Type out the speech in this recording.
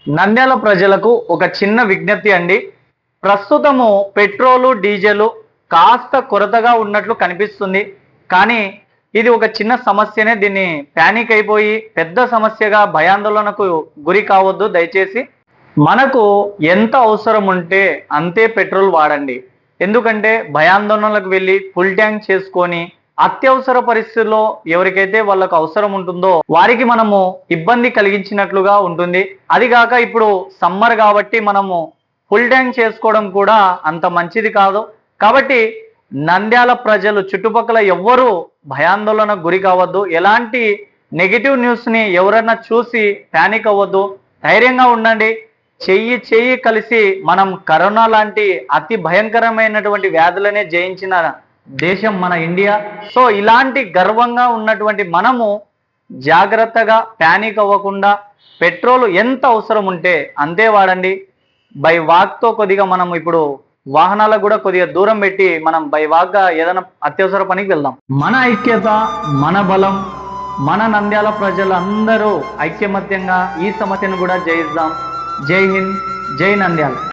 నంద్యాల ప్రజలకు ఒక చిన్న విజ్ఞప్తి అండి. ప్రస్తుతము పెట్రోలు, డీజిల్ కాస్త కొరతగా ఉన్నట్లు కనిపిస్తుంది. కానీ ఇది ఒక చిన్న సమస్యనే. దీన్ని పానిక్ అయిపోయి పెద్ద సమస్యగా భయాందోళనకు గురి కావద్దు దయచేసి. మనకు ఎంత అవసరం ఉంటే అంతే పెట్రోల్ వాడండి. ఎందుకంటే భయాందోళనలకు వెళ్ళి ఫుల్ ట్యాంక్ చేసుకొని అత్యవసర పరిస్థితుల్లో ఎవరికైతే వాళ్ళకు అవసరం ఉంటుందో వారికి మనము ఇబ్బంది కలిగించినట్లుగా ఉంటుంది. అది కాక ఇప్పుడు సమ్మర్ కాబట్టి మనము ఫుల్ ట్యాంక్ చేసుకోవడం కూడా అంత మంచిది కాదు. కాబట్టి నంద్యాల ప్రజలు చుట్టుపక్కల ఎవ్వరూ భయాందోళనకు గురి కావద్దు. ఎలాంటి నెగిటివ్ న్యూస్ని ఎవరన్నా చూసి ప్యానిక్ అవ్వద్దు. ధైర్యంగా ఉండండి. చెయ్యి చెయ్యి కలిసి మనం కరోనా లాంటి అతి భయంకరమైనటువంటి వ్యాధులనే జయించిన దేశం మన ఇండియా. సో ఇలాంటి గర్వంగా ఉన్నటువంటి మనము జాగ్రత్తగా ప్యానిక్ అవ్వకుండా పెట్రోల్ ఎంత అవసరం ఉంటే అంతే వాడండి. బై వాక్తో కొద్దిగా మనం ఇప్పుడు వాహనాలకు కూడా కొద్దిగా దూరం పెట్టి మనం బై వాక్గా ఏదైనా అత్యవసర పనికి వెళ్దాం. మన ఐక్యత, మన బలం. మన నంద్యాల ప్రజలందరూ ఐక్యమత్యంగా ఈ సమస్యను కూడా జయిద్దాం. జై హింద్, జై నంద్యాల.